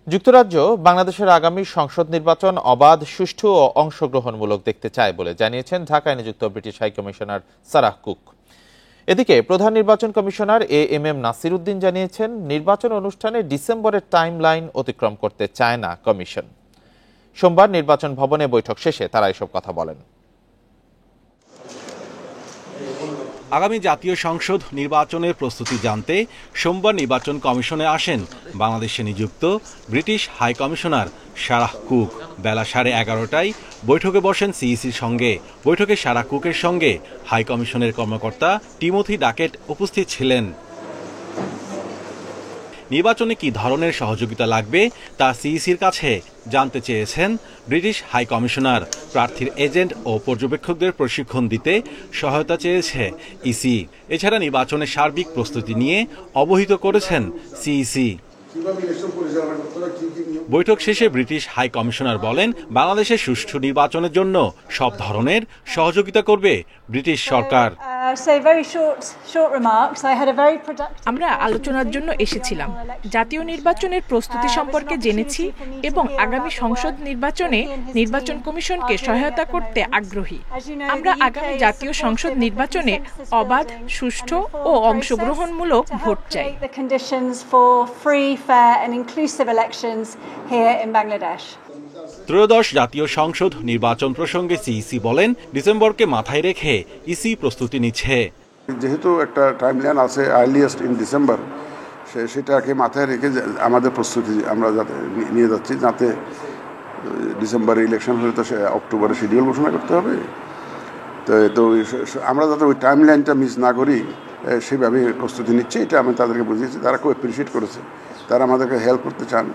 যুক্তরাজ্য বাংলাদেশের আগামী সংসদ নির্বাচন অবাধ, সুষ্ঠু ও অংশগ্রহণমূলক দেখতে চায় বলে জানিয়েছেন ঢাকায় নিযুক্ত ব্রিটিশ হাইকমিশনার সারাহ কুক। এদিকে প্রধান নির্বাচন কমিশনার এএমএম নাসির উদ্দিন জানিয়েছেন, নির্বাচন অনুষ্ঠানে ডিসেম্বরের টাইম লাইন অতিক্রম করতে চায় না কমিশন। সোমবার নির্বাচন ভবনে বৈঠক শেষে তারা এসব কথা বলেন। আগামী জাতীয় সংসদ নির্বাচনের প্রস্তুতি জানতে সোমবার নির্বাচন কমিশনে আসেন বাংলাদেশে নিযুক্ত British high commissioner Sarah Cook. বেলা 11:30টায় বৈঠকে বসেন সিইসির সঙ্গে। বৈঠকে সারাহ কুকের সঙ্গে হাই কমিশনের কর্মকর্তা টিমোথি ডাকেট উপস্থিত ছিলেন। নির্বাচনে কি ধরনের সহযোগিতা লাগবে তা সিইসির কাছে জানতে চেয়েছেন ব্রিটিশ হাই কমিশনার। প্রার্থীর এজেন্ট ও পর্যবেক্ষকদের প্রশিক্ষণ দিতে সহায়তা চেয়েছে ইসি। এছাড়া নির্বাচনের সার্বিক প্রস্তুতি নিয়ে অবহিত করেছেন সিইসি। বৈঠক শেষে ব্রিটিশ হাই কমিশনার বলেন, বাংলাদেশের সুষ্ঠু নির্বাচনের জন্য সব ধরনের সহযোগিতা করবে ব্রিটিশ সরকার। আমরা আলোচনার জন্য এসেছিলাম, জাতীয় নির্বাচনের প্রস্তুতি সম্পর্কে জেনেছি এবং আগামী সংসদ নির্বাচনে নির্বাচন কমিশনকে সহায়তা করতে আগ্রহী। আমরা আগামী জাতীয় সংসদ নির্বাচনে অবাধ, সুষ্ঠু ও অংশগ্রহণমূলক ভোট চাই। ত্রয়োদশ জাতীয় সংসদ নির্বাচন প্রসঙ্গে সিইসি বলেন, ডিসেম্বরকে মাথায় রেখে ইসি প্রস্তুতি নিচ্ছে। যেহেতু একটা টাইমলাইন আছে আর্লিয়েস্ট ইন ডিসেম্বর, সেটাকে মাথায় রেখে আমাদের প্রস্তুতি আমরা যাতে নিয়ে যাচ্ছি, যাতে ডিসেম্বরে ইলেকশন হলে তো অক্টোবরে শিডিউল ঘোষণা করতে হবে। তো আমরা যাতে ওই টাইমলাইনটা মিস না করি সেভাবে প্রস্তুতি নিচ্ছি। এটা আমি তাদেরকে বুঝিয়েছি, তারা খুব অ্যাপ্রিসিয়েট করেছে, তারা আমাদেরকে হেল্প করতে চান।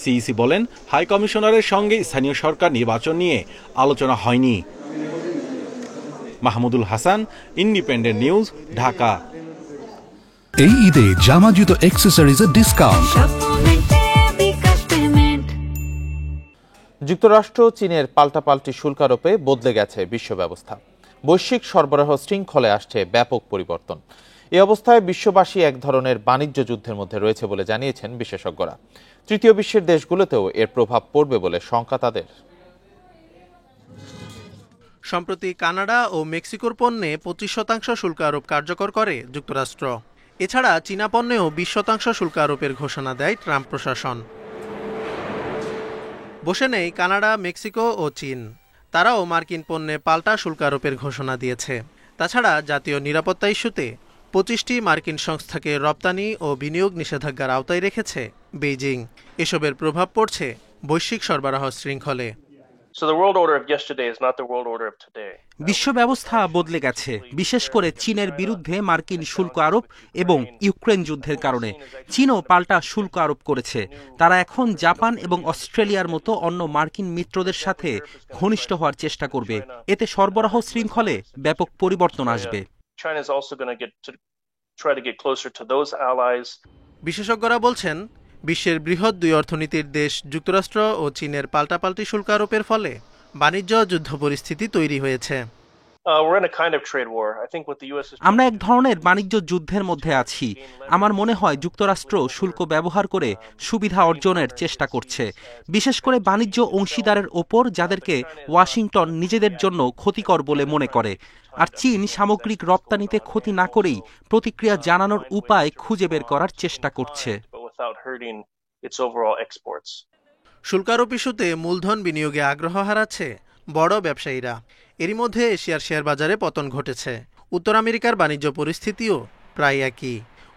সিইসি বলেন, হাই কমিশনারের সঙ্গে স্থানীয় সরকার নির্বাচন নিয়ে আলোচনা হয়নি। Mahmudul Hasan, independent news, Dhaka. এই ঈদে জামা জুতো অ্যাক্সেসরিজের ডিসকাউন্ট। যুক্তরাষ্ট্র চীনের পাল্টাপাল্টি শুল্ক আরোপে বদলে গেছে বিশ্ব ব্যবস্থা। বৈশ্বিক সরবরাহ শৃঙ্খলে আসছে ব্যাপক পরিবর্তন। এই অবস্থায় বিশ্ববাসী এক ধরনের বাণিজ্য যুদ্ধের মধ্যে রয়েছে বলে জানিয়েছেন বিশেষজ্ঞরা। তৃতীয় বিশ্বের দেশগুলোতেও এর প্রভাব পড়বে বলে শঙ্কা তাদের। সম্প্রতি কানাডা ও মেক্সিকোর পণ্যে 25% শুল্ক আরোপ কার্যকর করে যুক্তরাষ্ট্র। এছাড়া চীনা পণ্যেও 20% শুল্ক আরোপের ঘোষণা দেয় ট্রাম্প প্রশাসন। বসে নেই কানাডা, মেক্সিকো ও চীন। তারাও মার্কিন পণ্যে পাল্টা শুল্ক আরোপের ঘোষণা দিয়েছে। তাছাড়া জাতীয় নিরাপত্তা ইস্যুতে 25টি মার্কিন সংস্থাকে রপ্তানি ও বিনিয়োগ নিষেধাজ্ঞার আওতায় রেখেছে বেইজিং। এসবের প্রভাব পড়ছে বৈশ্বিক সরবরাহ শৃঙ্খলে। বিশ্ব ব্যবস্থা বদলে গেছে, বিশেষ করে চীনের বিরুদ্ধে মার্কিন শুল্ক আরোপ এবং ইউক্রেন যুদ্ধের কারণে। চীনও পাল্টা শুল্ক আরোপ করেছে। তারা এখন জাপান এবং অস্ট্রেলিয়ার মতো অন্য মার্কিন মিত্রদের সাথে ঘনিষ্ঠ হওয়ার চেষ্টা করবে। এতে সরবরাহ শৃঙ্খলে ব্যাপক পরিবর্তন আসবে। বিশেষজ্ঞরা বলছেন, বিশ্বের বৃহৎ দুই অর্থনীতির দেশ যুক্তরাষ্ট্র ও চীনের পাল্টাপাল্টি শুল্ক আরোপের ফলে বাণিজ্য যুদ্ধ পরিস্থিতি তৈরি হয়েছে। আমরা এক ধরনের বাণিজ্য যুদ্ধের মধ্যে আছি। আমার মনে হয় যুক্তরাষ্ট্র শুল্ক ব্যবহার করে সুবিধা অর্জনের চেষ্টা করছে, বিশেষ করে বাণিজ্য অংশীদারের ওপর, যাদেরকে ওয়াশিংটন নিজেদের জন্য ক্ষতিকর বলে মনে করে। আর চীন সামগ্রিক রপ্তানিতে ক্ষতি না করেই প্রতিক্রিয়া জানানোর উপায় খুঁজে বের করার চেষ্টা করছে। শুল্ক আরোপ ইস্যুতে মূলধন বিনিয়োগে আগ্রহ হারাচ্ছে বড় ব্যবসায়ীরা। এরই মধ্যে এশিয়ার শেয়ার বাজারে পতন ঘটেছে। উত্তর আমেরিকার বাণিজ্য পরিস্থিতিও প্রায় একই।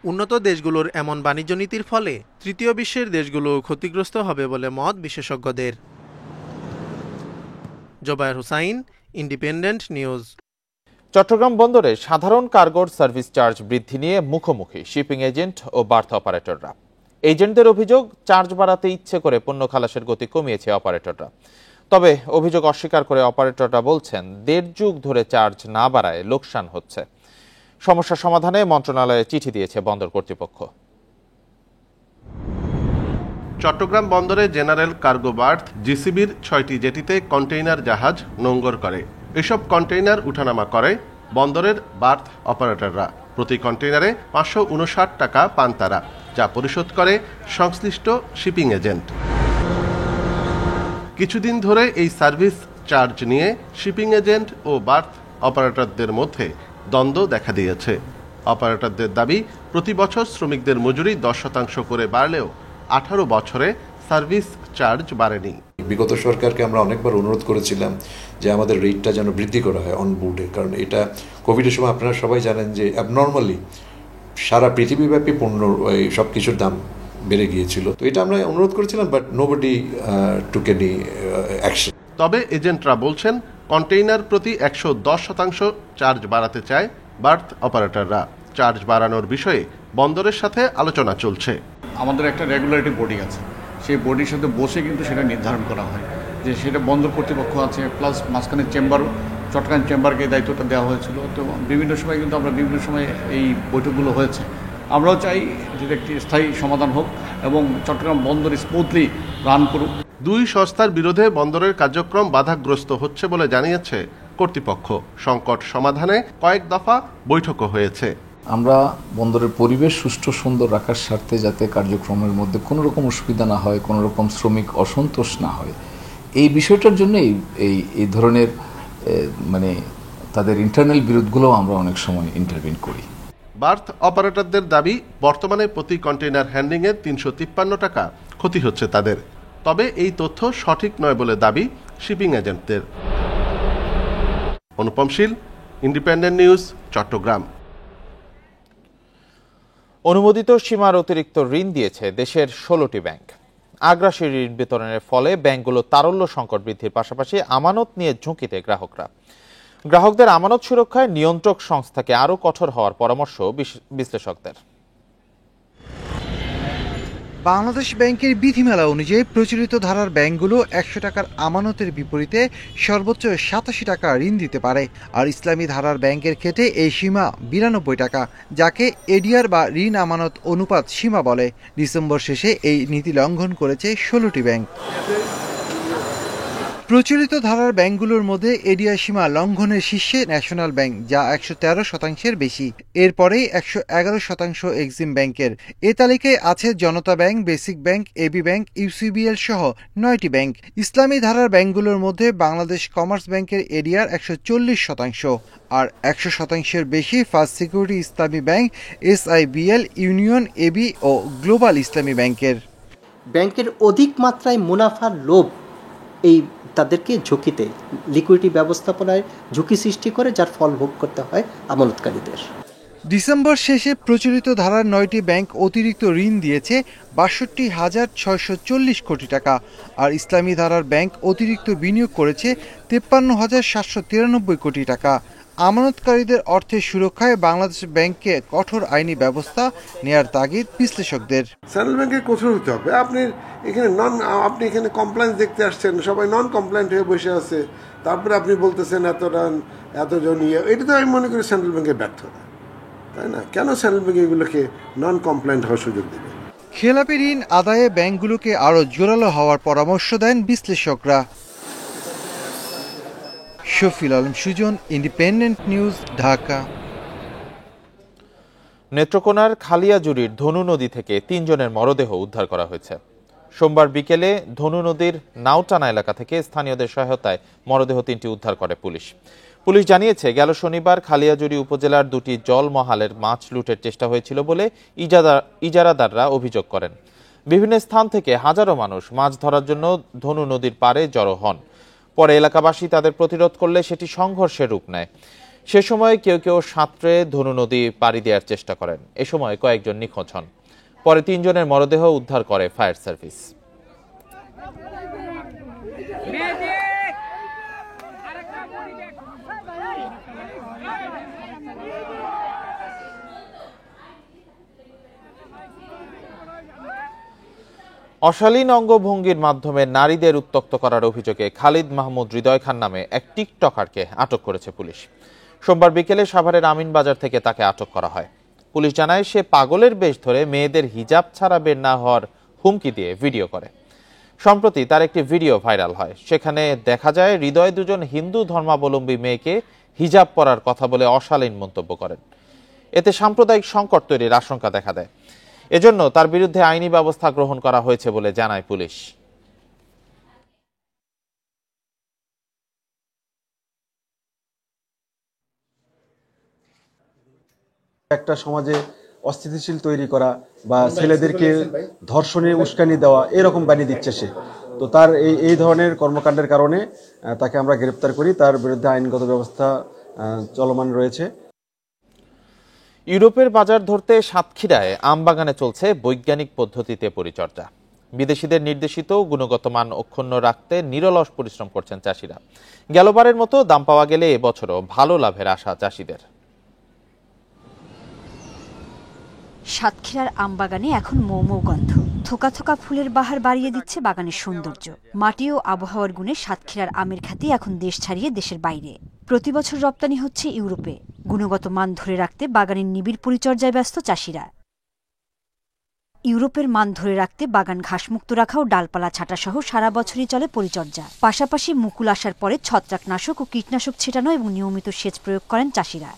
উন্নত দেশগুলোর এমন বাণিজ্য নীতির ফলে তৃতীয় বিশ্বের দেশগুলো ক্ষতিগ্রস্ত হবে বলে মত বিশেষজ্ঞদের। Jobayer Hussain, independent news. চট্টগ্রাম বন্দরে সাধারণ কার্গোর সার্ভিস চার্জ বৃদ্ধি নিয়ে মুখোমুখি শিপিং এজেন্ট ও বার্থ অপারেটররা। এজেন্টদের অভিযোগ, চার্জ বাড়াতে ইচ্ছে করে পণ্য খালাসের গতি কমিয়েছে অপারেটররা। তবে অভিযোগ অস্বীকার করে অপারেটররা বলছেন, 1.5 যুগ ধরে চার্জ না বাড়ায় লোকসান হচ্ছে। সমস্যা সমাধানে মন্ত্রণালয়ে চিঠি দিয়েছে বন্দর কর্তৃপক্ষ। চট্টগ্রাম বন্দরে জেনারেল কার্গো বার্থ জিসিবির 6টি জেটিতে কন্টেইনার জাহাজ নোঙ্গর করে। এসব কন্টেইনার উঠানামা করে বন্দরের বার্থ অপারেটররা। প্রতি কন্টেইনারে 559 টাকা পান তারা, যা পরিশোধ করে সংশ্লিষ্ট শিপিং এজেন্ট। কিছুদিন ধরে এই সার্ভিস চার্জ নিয়ে শিপিং এজেন্ট ও বার্থ অপারেটরদের মধ্যে দ্বন্দ্ব দেখা দিয়েছে। অপারেটরদের দাবি, প্রতি বছর শ্রমিকদের মজুরি 10% করে বাড়লেও 18 বছরে সার্ভিস চার্জ বাড়েনি। বিগত সরকারকে আমরা অনেকবার অনুরোধ করেছিলাম যে আমাদের রেটটা যেন বৃদ্ধি করা হয় অনবোর্ডে, কারণ এটা কোভিডের সময় আপনারা সবাই জানেন যে অ্যাবনর্মালি সারা পৃথিবীব্যাপী পণ্য সব কিছুর দাম বেড়ে গিয়েছিল। তো এটা আমরা অনুরোধ করেছিলাম, but nobody took any action. তবে এজেন্টরা বলছেন, কন্টেইনার প্রতি 110% চার্জ বাড়াতে চায় বার্থ অপারেটররা। চার্জ বাড়ানোর বিষয়ে বন্দরের সাথে আলোচনা চলছে। আমাদের একটা রেগুলেটরি বডি আছে, সেই বডির সাথে বসে কিন্তু সেটা নির্ধারণ করা হয় যে সেটা বন্দর কর্তৃপক্ষ আছে, প্লাস মাঝখানে চেম্বার, চট্টগ্রাম চেম্বারকে দায়িত্বটা দেওয়া হয়েছিল। তো বিভিন্ন সময় কিন্তু আমরা বিভিন্ন সময় এই বৈঠকগুলো হয়েছে। আমরাও চাই যে একটি স্থায়ী সমাধান হোক এবং চট্টগ্রাম বন্দর স্মুথলি রান করুক। দুই সংস্থার বিরোধে বন্দরের কার্যক্রম বাধাগ্রস্ত হচ্ছে বলে জানিয়েছে কর্তৃপক্ষ। সংকট সমাধানে কয়েক দফা বৈঠকও হয়েছে। আমরা বন্দরের পরিবেশ সুষ্ঠু সুন্দর রাখার স্বার্থে যাতে কার্যক্রমের মধ্যে কোনো রকম অসুবিধা না হয়, কোনো রকম শ্রমিক অসন্তোষ না হয়, এই বিষয়টার জন্যই এই ধরনের মানে তাদের ইন্টারনাল বিরোধগুলো আমরা অনেক সময় ইন্টারভিন করি। বার্থ অপারেটরদের দাবি, বর্তমানে প্রতি কন্টেইনার হ্যান্ডলিংয়ে 353 টাকা ক্ষতি হচ্ছে তাদের। তবে এই তথ্য সঠিক নয় বলে দাবি শিপিং এজেন্টদের। অনুপম শীল, ইন্ডিপেন্ডেন্ট নিউজ, চট্টগ্রাম। অনুমোদিত সীমার অতিরিক্ত ঋণ দিয়েছে দেশের 16টি ব্যাংক। আগ্রাসী ঋণ বিতরণের ফলে ব্যাংকগুলো তারল্য সংকট বৃদ্ধির পাশাপাশি আমানত নিয়ে ঝুঁকিতে গ্রাহকরা। গ্রাহকদের আমানত সুরক্ষায় নিয়ন্ত্রক সংস্থাকে আরও কঠোর হওয়ার পরামর্শ বিশ্লেষকদের। বাংলাদেশ ব্যাংকের বিধিমালা অনুযায়ী প্রচলিত ধারার ব্যাংকগুলো 100 টাকার আমানতের বিপরীতে সর্বোচ্চ 87 টাকা ঋণ দিতে পারে। আর ইসলামী ধারার ব্যাংকের ক্ষেত্রে এই সীমা 92 টাকা, যাকে এডিআর বা ঋণ আমানত অনুপাত সীমা বলে। ডিসেম্বর শেষে এই নীতি লঙ্ঘন করেছে 16টি ব্যাংক। প্রচলিত ধারার ব্যাংকগুলোর মধ্যে এডিআর সীমা লঙ্ঘনের শীর্ষে ন্যাশনাল ব্যাংক, যা 113% বেশি। এরপরেই 111% এক্সিম ব্যাংকের। এ তালিকায় আছে Janata bank, basic bank, AB bank, UCBL সহ 9টি ব্যাংক। ইসলামী ধারার ব্যাংকগুলোর মধ্যে বাংলাদেশ কমার্স ব্যাংকের এডিআর 140%, আর 100%-এর বেশি first security Islami bank, SIBL, union, AB ও গ্লোবাল ইসলামী ব্যাংকের। ব্যাংকের অধিক মাত্রায় মুনাফার লোভ এই তাদেরকে ঝুঁকিতে লিকুইডিটি ব্যবস্থাপনায় ঝুঁকি সৃষ্টি করে, যার ফল ভোগ করতে হয় আমানতকারীদের। ডিসেম্বর শেষে প্রচলিত ধারার 9টি ব্যাংক অতিরিক্ত ঋণ দিয়েছে 62,640 কোটি টাকা, আর ইসলামী ধারার ব্যাংক অতিরিক্ত বিনিয়োগ করেছে 53,793 কোটি টাকা। আমানতকারীদের অর্থের সুরক্ষায় বাংলাদেশ ব্যাংককে কঠোর আইনি ব্যবস্থা নেয়ার তাগিদ বিশ্লেষকদের। সেন্ট্রাল ব্যাংকে কঠোর হতে হবে। আপনি এখানে কমপ্লায়েন্স দেখতে আসছেন, সবাই নন কমপ্লায়েন্ট হয়ে বসে আছে, তারপরে আপনি বলতেছেন এতজন এটা তো আমি মনে করি সেন্ট্রাল ব্যাংকের ব্যর্থতা, তাই না? কেন সেন্ট্রাল ব্যাংক এগুলোকে নন কমপ্লায়েন্ট হওয়ার সুযোগ দেবে? খেলাপি ঋণ আদায়ে ব্যাংকগুলোকে আরও জোরালো হওয়ার পরামর্শ দেন বিশ্লেষকরা। Shafil Alam Sujan, independent news, Dhaka. নেত্রকোনার খালিয়াজুড়ির ধনু নদী থেকে 3 জনের মরদেহ উদ্ধার করা হয়েছে। সোমবার বিকেলে ধনু নদীর নাওটানা এলাকা থেকে স্থানীয়দের সহায়তায় মরদেহ 3টি উদ্ধার করে পুলিশ। পুলিশ জানিয়েছে, গেল শনিবার খালিয়াজুড়ি উপজেলার 2টি জল মহালের মাছ লুটের চেষ্টা হয়েছিল বলে ইজারাদাররা অভিযোগ করেন। বিভিন্ন স্থান থেকে হাজারো মানুষ মাছ ধরার জন্য ধনু নদীর পাড়ে জড়ো হন। পরে এলাকাবাসী তাদের প্রতিরোধ করলে সেটি সংঘর্ষের রূপ নেয়। সে সময় কেউ কেউ সাঁতরে ধনু নদী পাড়ি দেওয়ার চেষ্টা করেন। এ সময় কয়েকজন নিখোঁজ হন। পরে 3 জনের মরদেহ উদ্ধার করে ফায়ার সার্ভিস। অশালীন অঙ্গভঙ্গির মাধ্যমে নারীদের উত্ত্যক্ত করার অভিযোগে খালিদ মাহমুদ হৃদয় খান নামে এক টিকটকারকে আটক করেছে পুলিশ। সোমবার বিকেলে সাভারের আমিনবাজার থেকে তাকে আটক করা হয়। পুলিশ জানায়, সে পাগলের বেশ ধরে মেয়েদের হিজাব ছাড়া বের না হওয়ার হুমকি দিয়ে ভিডিও করে। সম্প্রতি তার একটি ভিডিও ভাইরাল হয়। সেখানে দেখা যায় হৃদয় 2জন হিন্দু ধর্মাবলম্বী মেয়েকে হিজাব পরার কথা বলে অশালীন মন্তব্য করেন। এতে সাম্প্রদায়িক সংকট তৈরির আশঙ্কা দেখা দেয়। এজন্য তার বিরুদ্ধে আইনি ব্যবস্থা গ্রহণ করা হয়েছে বলে জানায় পুলিশ। একটা সমাজে অস্থিতিশীল তৈরি করা বা ছেলেদেরকে ধর্ষণে উস্কানি দেওয়া এরকম বাণী দিচ্ছে সে। তো তার এই ধরনের কর্মকাণ্ডের কারণে তাকে আমরা গ্রেপ্তার করি, তার বিরুদ্ধে আইনগত ব্যবস্থা চলমান রয়েছে। ইউরোপের বাজার ধরতে সাতক্ষীরায় আমবাগানে চলছে বৈজ্ঞানিক পদ্ধতিতে পরিচর্যা। বিদেশিদের নির্দেশিত গুণগত মান অক্ষুণ্ণ রাখতে নিরলস পরিশ্রম করছেন চাষিরা। গেলবারের মতো দাম পাওয়া গেলে এবছরও ভালো লাভের আশা চাষিদের। সাতক্ষীরার আমবাগানে এখন মৌ গন্ধ, থোকা থোকা ফুলের বাহার বাড়িয়ে দিচ্ছে বাগানের সৌন্দর্য। মাটি ও আবহাওয়ার গুণে সাতক্ষীরার আমের খ্যাতি এখন দেশ ছাড়িয়ে দেশের বাইরে। প্রতি বছর রপ্তানি হচ্ছে ইউরোপে। গুণগত মান ধরে রাখতে বাগানের নিবিড় পরিচর্যায় ব্যস্ত চাষিরা। ইউরোপের মান ধরে রাখতে বাগান ঘাসমুক্ত রাখা ও ডালপালা ছাঁটা সহ সারা বছরই চলে পরিচর্যা। পাশাপাশি মুকুল আসার পরে ছত্রাকনাশক ও কীটনাশক ছেটানো এবং নিয়মিত সেচ প্রয়োগ করেন চাষিরা।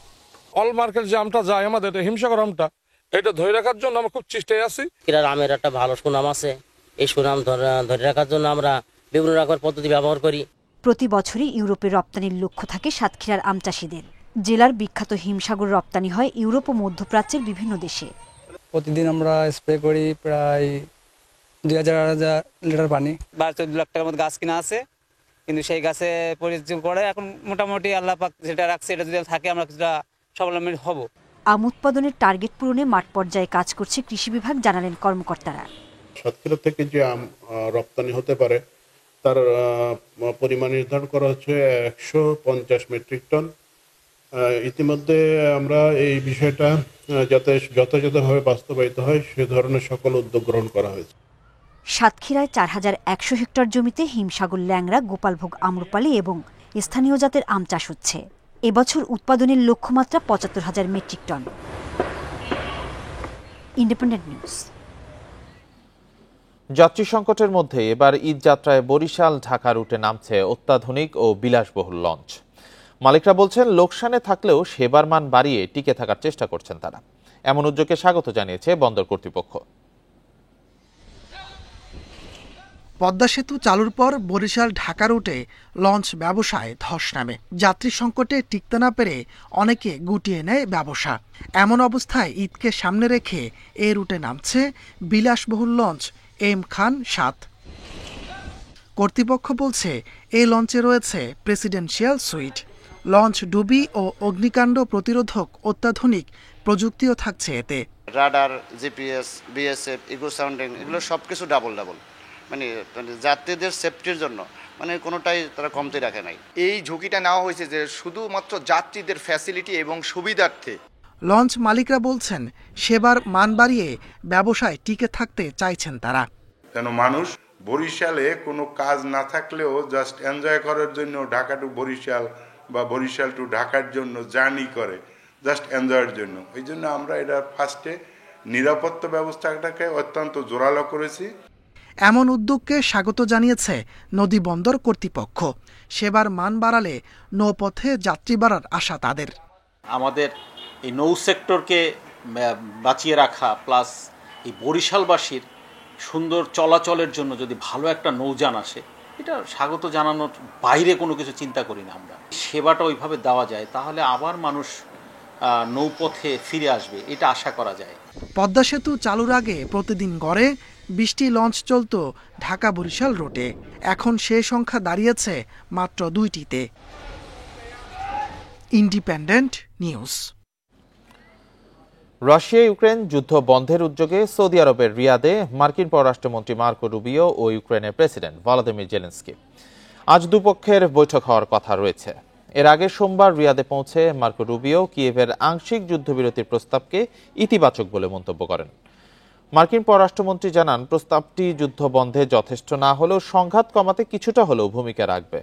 অল মার্কেট যে আমটা যায় আমাদের হিমসাগর আমটা, এটা ধরে রাখার জন্য আমরা খুব চেষ্টায় আছি। আমের একটা ভালো সুনাম আছে, এই সুনাম ধরে রাখার জন্য আমরা বিভিন্ন রকমের পদ্ধতি ব্যবহার করি। প্রতি বছরই ইউরোপে রপ্তানির লক্ষ্য থাকে সাতক্ষীরার আম চাষিদের। জেলার বিখ্যাত হিমসাগর রপ্তানি হয় ইউরোপ ও মধ্যপ্রাচ্যের বিভিন্ন দেশে। প্রতিদিন আমরা স্প্রে করি প্রায় 2000 লিটার পানি। 12-14 লাখ টাকার মতো গাছ কিনা আছে, কিন্তু সেই গাছে পরিচর্যা করে এখন মোটামুটি আল্লাহ পাক যেটা রাখছে এটা যদি থাকে আমরা কিছুটা স্বাবলম্বী হব। আম উৎপাদনের টার্গেট পূরণে মাঠ পর্যায়ে কাজ করছে কৃষি বিভাগ, জানালেন কর্মকর্তারা। সাতক্ষীরা থেকে যে আম রপ্তানি হতে পারে তার পরিমাণ নির্ধারণ করা হচ্ছে 150 মেট্রিক টন। ইতিমধ্যে আমরা এই বিষয়টা যাতে যথাযথভাবে বাস্তবায়িত হয় সে ধরনের সকল উদ্যোগ গ্রহণ করা হয়েছে। সাতক্ষীরায় 4100 হেক্টর জমিতে হিমসাগর, ল্যাংড়া, গোপালভোগ, আম্রপালি এবং স্থানীয় জাতের আম চাষ হচ্ছে। এবছর উৎপাদনের লক্ষ্যমাত্রা 75,000 মেট্রিক টন। Independent news. যাত্রী সংকটের মধ্যে এবার ঈদ যাত্রায় বরিশাল ঢাকা রুটে নামছে অত্যাধুনিক ও বিলাসবহুল লঞ্চ। মালিকরা বলছেন লোকসানে থাকলেও সেবার মান বাড়িয়ে টিকে থাকার চেষ্টা করছেন তারা। এমন উদ্যোগকে স্বাগত জানিয়েছে বন্দর কর্তৃপক্ষ। পদ্মা সেতু চালুর পর বরিশাল ঢাকা রুটে লঞ্চ ব্যবসায় ধস নামে। যাত্রী সংকটে টিকতে না পেরে অনেকে গুটিয়ে নেয় ব্যবসা। এমন অবস্থায় ঈদকে সামনে রেখে এ রুটে নামছে বিলাসবহুল লঞ্চ এম খান 7। কর্তৃপক্ষ বলছে এই লঞ্চে রয়েছে প্রেসিডেন্সিয়াল সুইট। লঞ্চ ডুবি ও অগ্নিকাণ্ড প্রতিরোধক অত্যাধুনিক প্রযুক্তিও থাকছে এতে। Radar, GPS, BSF, ego sounding, এগুলো সবকিছু ডাবল মানে যাত্রীদের সেফটির জন্য কোনোটাই তারা কমতি রাখে নাই। এই ঝুঁকিটা নেওয়া হয়েছে যে শুধুমাত্র যাত্রীদের ফ্যাসিলিটি এবং সুবিধার্থে। লঞ্চ মালিকরা বলছেন সেবার মান বাড়িয়ে ব্যবসায় টিকে থাকতে চাইছেন তারা। যেন মানুষ বরিশালে কোনো কাজ না থাকলেও জাস্ট এনজয় করার জন্য ঢাকা টু বরিশাল বা বরিশাল টু ঢাকার জন্য জার্নি করে, জাস্ট এনজয়ের জন্য। এই জন্য আমরা এটা ফার্স্টে নিরাপত্তা ব্যবস্থাটাকে অত্যন্ত জোরালো করেছি। এমন উদ্যোগকে স্বাগত জানিয়েছে নদী বন্দর কর্তৃপক্ষ। সেবার মান বাড়ালে নৌপথে যাত্রী বাড়ার আশা তাদের। আমাদের এই নৌ সেক্টরকে বাঁচিয়ে রাখা প্লাস এই বরিশালবাসীর সুন্দর চলাচলের জন্য যদি ভালো একটা নৌযান আসে, এটা স্বাগত জানানোর বাইরে কোনো কিছু চিন্তা করি না আমরা। সেবাটা ওইভাবে দেওয়া যায় তাহলে আবার মানুষ নৌপথে ফিরে আসবে, এটা আশা করা যায়। পদ্মা সেতু চালুর আগে প্রতিদিন গড়ে 20টি লঞ্চ চলত ঢাকা বরিশাল রুটে। এখন সে সংখ্যা দাঁড়িয়েছে মাত্র 2টিতে। Independent news. রাশিয়া ইউক্রেন যুদ্ধ বন্ধের উদ্যোগে সৌদি আরবের রিয়াদে মার্কিন পররাষ্ট্রমন্ত্রী মার্কো রুবিও ও ইউক্রেনের প্রেসিডেন্ট ভলোদিমির জেলেনস্কি আজ দুপক্ষের বৈঠক হওয়ার কথা রয়েছে। এর আগে সোমবার রিয়াদে পৌঁছে মার্কো রুবিও কিয়েভের আংশিক যুদ্ধবিরতির প্রস্তাবকে ইতিবাচক বলে মন্তব্য করেন। মার্কিন পররাষ্ট্রমন্ত্রী জানান প্রস্তাবটি যুদ্ধ বন্ধে যথেষ্ট না হলেও সংঘাত কমাতে কিছুটা হলেও ভূমিকা রাখবে।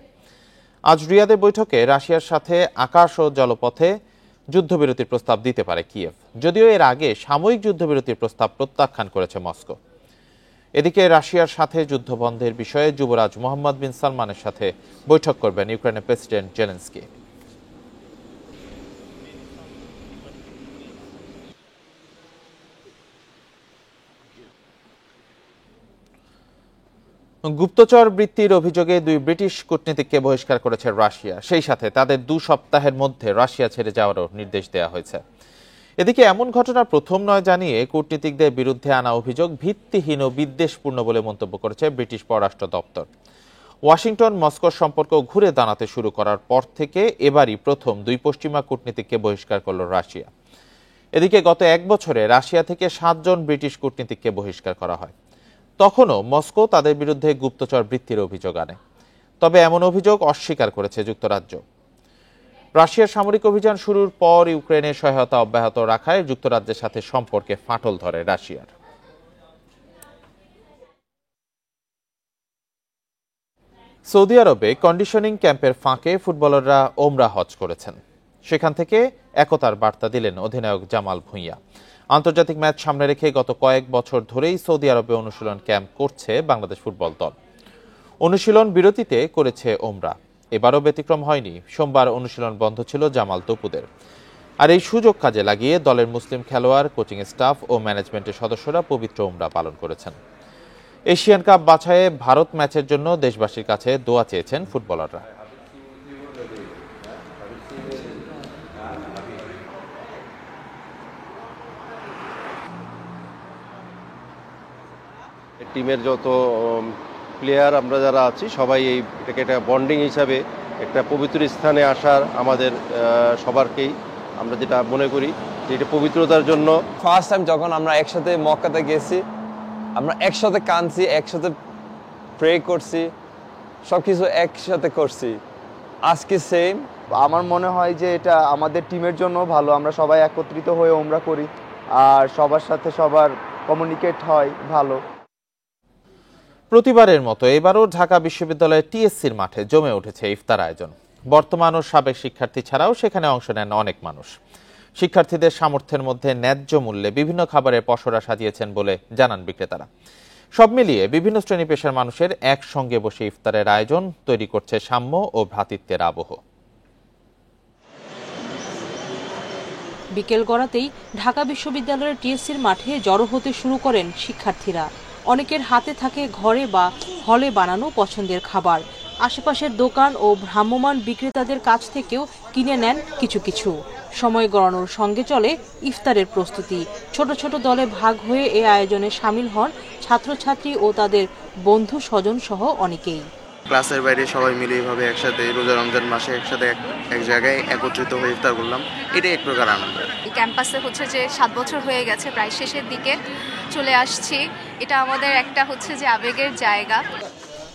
আজ রিয়াদে বৈঠকে রাশিয়ার সাথে আকাশ ও জলপথে যুদ্ধবিরতির প্রস্তাব দিতে পারে কিয়েভ, যদিও এর আগে সাময়িক যুদ্ধবিরতির প্রস্তাব প্রত্যাখ্যান করেছে মস্কো। এদিকে রাশিয়ার সাথে যুদ্ধবন্ধের বিষয়ে যুবরাজ মোহাম্মদ বিন সালমানের সাথে বৈঠক করবেন ইউক্রেনের প্রেসিডেন্ট জেলেনস্কি। গুপ্তচর বৃত্তির অভিযোগে 2 ব্রিটিশ কূটনীতিককে বহিষ্কার করেছে রাশিয়া। সেই সাথে তাদের 2 সপ্তাহের মধ্যে রাশিয়া ছেড়ে যাওয়ারও নির্দেশ দেওয়া হয়েছে। এদিকে এমন ঘটনা প্রথম নয় জানিয়ে কূটনীতিকদের বিরুদ্ধে আনা অভিযোগ ভিত্তিহীন ও বিদ্বেষপূর্ণ বলে মন্তব্য করেছে ব্রিটিশ পররাষ্ট্র দপ্তর। ওয়াশিংটন মস্কোর সম্পর্ক ঘুরে দাঁড়াতে শুরু করার পর থেকে এবারই প্রথম 2 পশ্চিমা কূটনীতিককে বহিষ্কার করল রাশিয়া। এদিকে গত 1 বছরে রাশিয়া থেকে 7 জন ব্রিটিশ কূটনীতিককে বহিষ্কার করা হয়। তখনও মস্কো তাদের বিরুদ্ধে গুপ্তচর বৃত্তির অভিযোগ আনে, তবে এমন অভিযোগ অস্বীকার করেছে যুক্তরাজ্য। রাশিয়ার সামরিক অভিযান শুরুর পর ইউক্রেনের সহায়তা অব্যাহত রাখায় যুক্তরাজ্যের সাথে সম্পর্কে ফাটল ধরে রাশিয়ার। সৌদি আরবে কন্ডিশনিং ক্যাম্পের ফাঁকে ফুটবলাররা ওমরা হজ করেছেন। সেখান থেকে একতার বার্তা দিলেন অধিনায়ক জামাল ভুঁইয়া। আন্তর্জাতিক ম্যাচ সামনে রেখে গত কয়েক বছর ধরেই সৌদি আরবে অনুশীলন ক্যাম্প করছে বাংলাদেশ ফুটবল দল। অনুশীলন বিরতিতে করেছে ওমরা। এবারও ব্যতিক্রম হয়নি। সোমবার অনুশীলন বন্ধ ছিল জামাল তপুদের। আর এই সুযোগ কাজে লাগিয়ে দলের মুসলিম খেলোয়াড়, কোচিং স্টাফ ও ম্যানেজমেন্টের সদস্যরা পবিত্র ওমরা পালন করেছেন। এশিয়ান কাপ বাছাইয়ে ভারত ম্যাচের জন্য দেশবাসীর কাছে দোয়া চেয়েছেন ফুটবলাররা। টিমের যত প্লেয়ার আমরা যারা আছি সবাই এটাকে একটা বন্ডিং হিসাবে একটা পবিত্র স্থানে আসার আমাদের সবারকেই আমরা যেটা মনে করি যে এটা পবিত্রতার জন্য। ফার্স্ট টাইম যখন আমরা একসাথে মক্কাতে গেছি, আমরা একসাথে কাঁদছি, একসাথে প্রে করছি, সব কিছু একসাথে করছি। আজকে সেম। আমার মনে হয় যে এটা আমাদের টিমের জন্য ভালো, আমরা সবাই একত্রিত হয়ে ওমরা করি আর সবার সাথে সবার কমিউনিকেট হয় ভালো। প্রতিবারের মতো এবারও ঢাকা বিশ্ববিদ্যালয়ের টিএসসির মাঠে জমে উঠেছে ইফতার আয়োজন। বর্তমান ও সাবেক শিক্ষার্থী ছাড়াও সেখানে অংশ নেন অনেক মানুষ। শিক্ষার্থীদের সামর্থ্যের মধ্যে ন্যায্য মূল্যে বিভিন্ন খাবারের পসরা সাজিয়েছেন বলে জানান বিক্রেতারা। সব মিলিয়ে বিভিন্ন শ্রেণী পেশার মানুষের একসঙ্গে বসে ইফতারের আয়োজন তৈরি করছে সাম্য ও ভ্রাতৃত্বের আবহ। বিকেল গড়াতেই ঢাকা বিশ্ববিদ্যালয়ের টিএসসির মাঠে জড়ো হতে শুরু করেন শিক্ষার্থীরা। অনেকের হাতে থাকে ঘরে বা হলে বানানো পছন্দের খাবার। আশেপাশের দোকান ও ভ্রাম্যমাণ বিক্রেতাদের কাছ থেকেও কিনে নেন কিছু কিছু। সময় গড়ানোর সঙ্গে চলে ইফতারের প্রস্তুতি। ছোট ছোট দলে ভাগ হয়ে এই আয়োজনে সামিল হন ছাত্রছাত্রী ও তাদের বন্ধু স্বজন সহ অনেকেই। ক্লাসের বাইরে সবাই মিলে এইভাবে একসাথে রোজা রমজান মাসে একসাথে এক জায়গায় একত্রিত হয়ে ইফতার করলাম, এটাই এক প্রকার আনন্দ। ক্যাম্পাসে হচ্ছে যে 7 বছর হয়ে গেছে, প্রায় শেষের দিকে চলে আসছি। এটা আমাদের একটা হচ্ছে যে আবেগের জায়গা।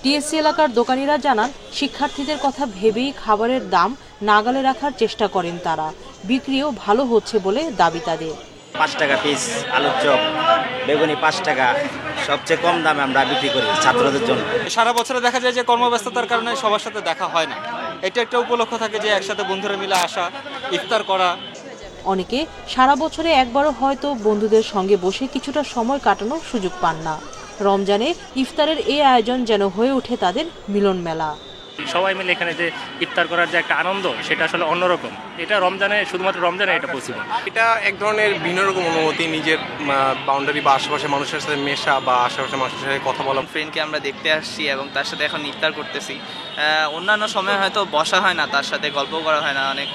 টিএসসি এলাকার দোকানিরা জানান, শিক্ষার্থীদের কথা ভেবেই খাবারের দাম নাগালে রাখার চেষ্টা করেন তারা। বিক্রিও ভালো হচ্ছে বলে দাবি তাদের। 5 টাকা পিস আলুর চপ, বেগুনি 5 টাকা, সবচেয়ে কম দামে আমরা বিক্রি করি ছাত্রদের জন্য। সারা বছরে দেখা যায় যে কর্মব্যস্ততার কারণে সবার সাথে দেখা হয় না, এটা একটা উপলক্ষ থাকে যে একসাথে বন্ধুরা মিলে আসা, ইফতার করা। অনেকে সারা বছরে একবারও হয়তো বন্ধুদের সঙ্গে বসে কিছুটা সময় কাটানোর সুযোগ পান না। রমজানে ইফতারের এই আয়োজন যেন হয়ে ওঠে তাদের মিলন মেলা। সবাই মিলে এখানে যে ইফতার করার যে একটা আনন্দ, সেটা আসলে অন্যরকম। এটা রমজানে, শুধুমাত্র রমজানে এটা পসিবল। এটা এক ধরনের ভিন্ন রকম অনুভূতি, নিজের বাউন্ডারি বা আশেপাশের মানুষের সাথে মেশা বা আশেপাশের মানুষের সাথে কথা বলা। ফ্রেন্ডকে আমরা দেখতে আসছি এবং তার সাথে এখন ইফতার করতেছি। অন্যান্য সময় হয়তো বসা হয় না, তার সাথে গল্প করা হয় না অনেক।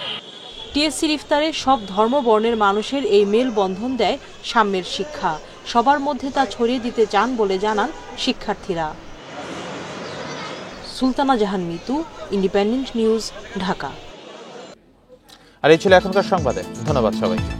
টিএসসির ইফতারে সব ধর্ম বর্ণের মানুষের এই মেলবন্ধন দেয় সাম্যের শিক্ষা। সবার মধ্যে তা ছড়িয়ে দিতে চান বলে জানান শিক্ষার্থীরা। সুলতানা জাহান মিতু, ইন্ডিপেন্ডেন্ট নিউজ, ঢাকা। আর এই ছিল এখনকার সংবাদে। ধন্যবাদ সবাইকে।